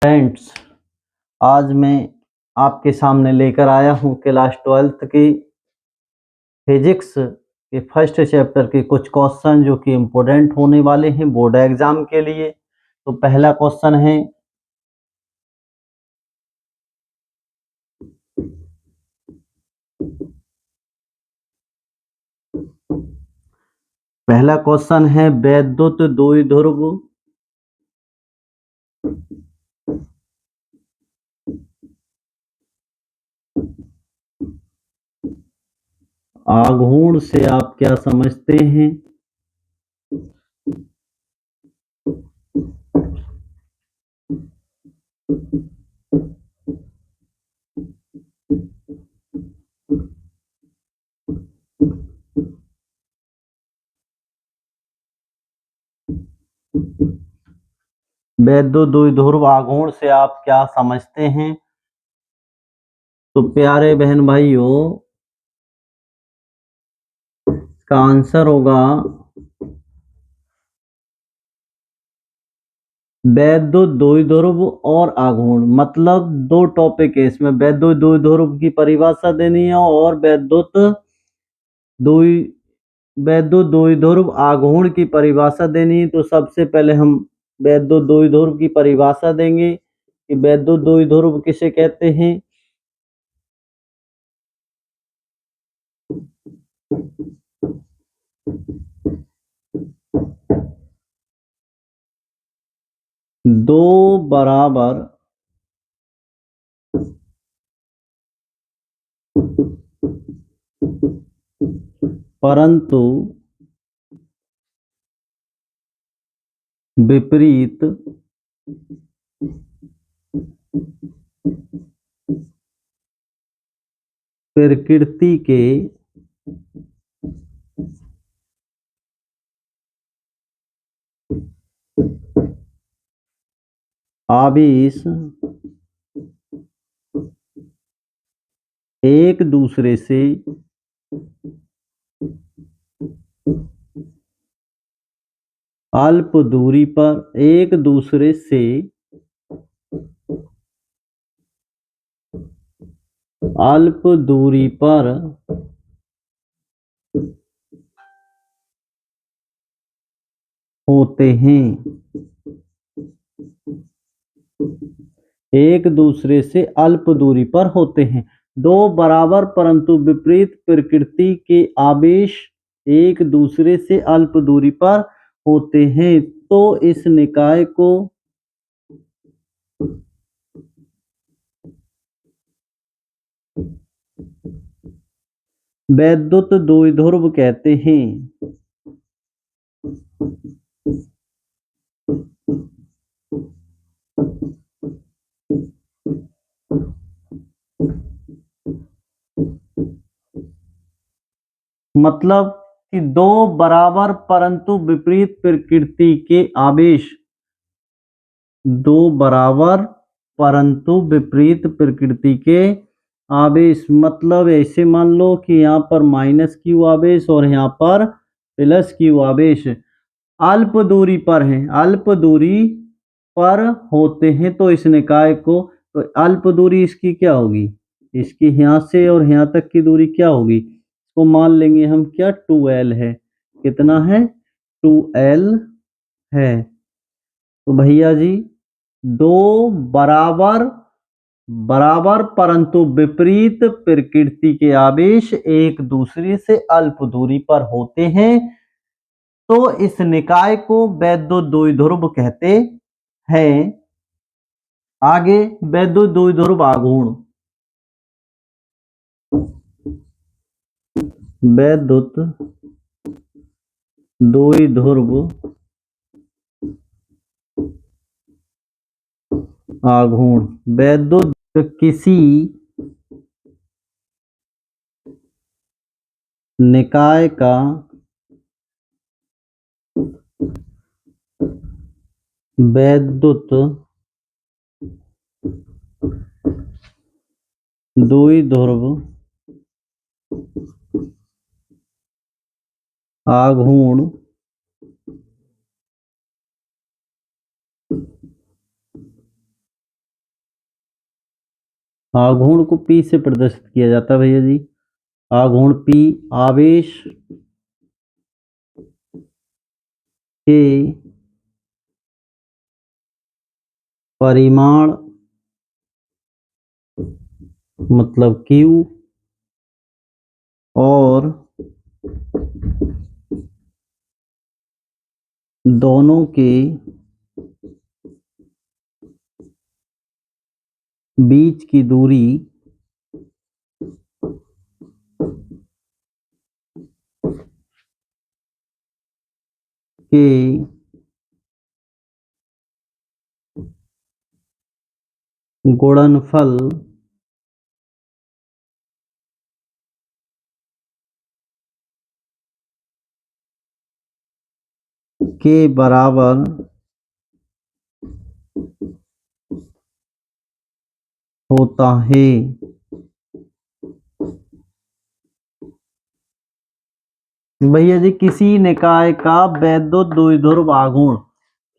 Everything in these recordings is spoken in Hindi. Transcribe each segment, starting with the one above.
फ्रेंड्स, आज मैं आपके सामने लेकर आया हूँ क्लास 12th की फिजिक्स के फर्स्ट चैप्टर के कुछ क्वेश्चन जो कि इम्पोर्टेंट होने वाले हैं बोर्ड एग्जाम के लिए। तो पहला क्वेश्चन है, वैद्युत द्विध्रुव आघूर्ण से आप क्या समझते हैं? वैद्युत द्विध्रुव आघूर्ण से आप क्या समझते हैं? तो प्यारे बहन भाइयों, इसका आंसर होगा वैद्युत द्विध्रुव और आघूर्ण। मतलब दो टॉपिक है इसमें, वैद्युत द्विध्रुव की परिभाषा देनी है और वैद्युत द्विध्रुव आघूर्ण की परिभाषा देनी है। तो सबसे पहले हम वैद्युत द्विध्रुव की परिभाषा देंगे कि वैद्युत द्विध्रुव किसे कहते हैं। दो बराबर परंतु विपरीत प्रकृति के आवेश एक दूसरे से अल्प दूरी पर अल्प दूरी पर होते हैं। एक दूसरे से अल्प दूरी पर होते हैं। दो बराबर परंतु विपरीत प्रकृति के आवेश एक दूसरे से अल्प दूरी पर होते हैं। तो इस निकाय को वैद्युत द्विध्रुव कहते हैं। मतलब कि दो बराबर परंतु विपरीत प्रकृति के आवेश, दो बराबर परंतु विपरीत प्रकृति के आवेश। मतलब ऐसे मान लो कि यहाँ पर माइनस क्यू आवेश और यहाँ पर प्लस क्यू आवेश अल्प दूरी पर हैं, अल्प दूरी पर होते हैं। तो इस निकाय को, तो अल्प दूरी इसकी क्या होगी, इसकी यहाँ से और यहाँ तक की दूरी क्या होगी, इसको मान लेंगे हम क्या, 2l है। कितना है, 2l है। तो भैया जी, दो बराबर परंतु विपरीत प्रकृति के आवेश एक दूसरे से अल्प दूरी पर होते हैं। तो इस निकाय को वैद्युत द्विध्रुव कहते हैं। आगे वैद्युत द्विध्रुव आघूर्ण। वैद्युत द्विध्रुव आघूर्ण वैद्युत किसी निकाय का वैद्युत द्विध्रुव आघूर्ण आघूर्ण को P से प्रदर्शित किया जाता है भैया जी। आघूर्ण P आवेश के परिमाण मतलब Q और दोनों के बीच की दूरी के गुणनफल के बराबर होता है। भैया जी किसी निकाय का वैद्युत द्विध्रुव आघूर्ण,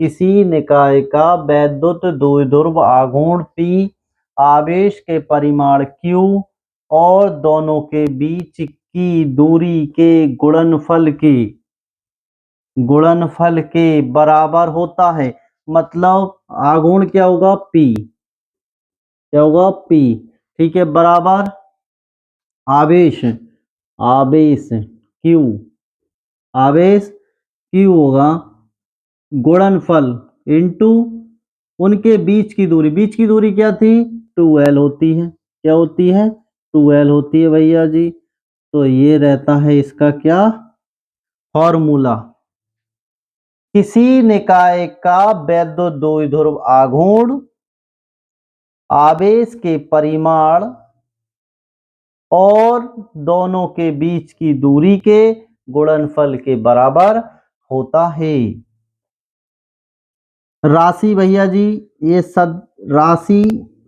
किसी निकाय का वैद्युत द्विध्रुव आघूर्ण P आवेश के परिमाण Q और दोनों के बीच की दूरी के गुणनफल के बराबर होता है। मतलब आघूर्ण क्या होगा P, क्या होगा P, ठीक है, बराबर आवेश आवेश Q, आवेश Q होगा गुणनफल इनटू उनके बीच की दूरी क्या थी 2L होती है, क्या होती है 2L होती है भैया जी। तो ये रहता है इसका क्या फॉर्मूला। किसी निकाय का वैद्युत द्विध्रुव आघूर्ण आवेश के परिमाण और दोनों के बीच की दूरी के गुणनफल के बराबर होता है। राशि भैया जी ये राशि,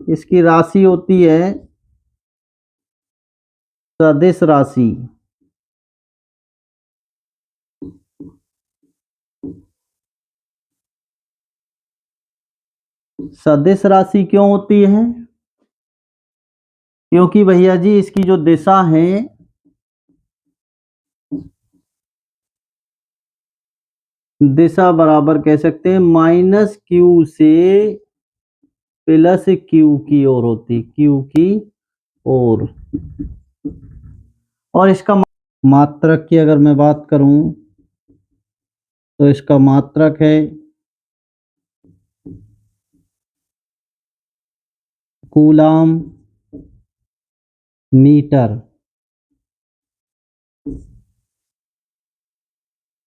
इसकी राशि होती है सदिश राशि। सदिश राशि क्यों होती है? क्योंकि भैया जी इसकी जो दिशा है दिशा बराबर कह सकते हैं -Q से +Q की ओर होती, Q की ओर। और इसका मात्रक की अगर मैं बात करूं तो इसका मात्रक है कूलाम मीटर।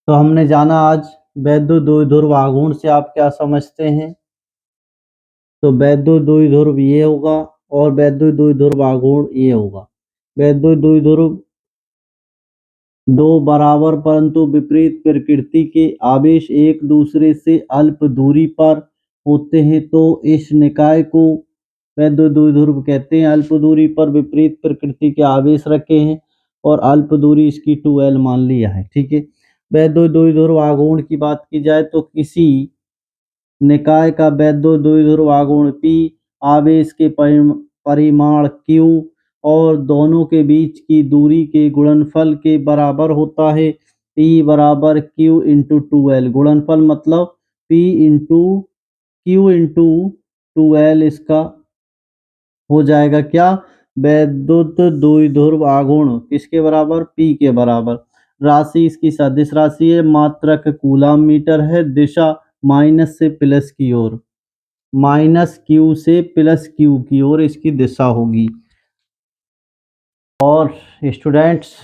तो हमने जाना आज वैद्युत द्विध्रुव आघूर्ण से आप क्या समझते हैं। तो वैद्युत द्विध्रुव ये होगा और वैद्युत द्विध्रुव आघूर्ण ये होगा। वैद्युत द्विध्रुव दो बराबर परंतु विपरीत प्रकृति के आवेश एक दूसरे से अल्प दूरी पर होते हैं तो इस निकाय को वैद्युत द्विध्रुव कहते हैं। अल्प दूरी पर विपरीत प्रकृति के आवेश रखे हैं और अल्प दूरी इसकी 2L मान लिया है, ठीक है। वैद्युत द्विध्रुव आघूर्ण की बात की जाए तो किसी निकाय का वैद्युत द्विध्रुव आघूर्ण P आवेश के परिमाण Q और दोनों के बीच की दूरी के गुणनफल के बराबर होता है। P बराबर Q इंटू 2L, गुणनफल मतलब P into Q into 2L इसका हो जाएगा क्या वैद्युत द्विध्रुव आघूर्ण किसके बराबर P के बराबर। राशि इसकी सदिश राशि है, मात्रक कूलाम मीटर है, दिशा माइनस से प्लस की ओर, -Q से +Q की ओर इसकी दिशा होगी। और स्टूडेंट्स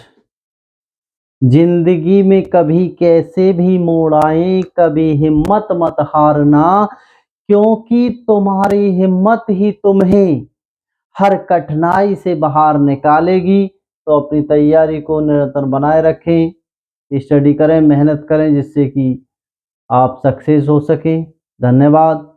जिंदगी में कभी कैसे भी मोड़ आए कभी हिम्मत मत हारना, क्योंकि तुम्हारी हिम्मत ही तुम्हें हर कठिनाई से बाहर निकालेगी। तो अपनी तैयारी को निरंतर बनाए रखें, स्टडी करें, मेहनत करें जिससे कि आप सक्सेस हो सके। धन्यवाद।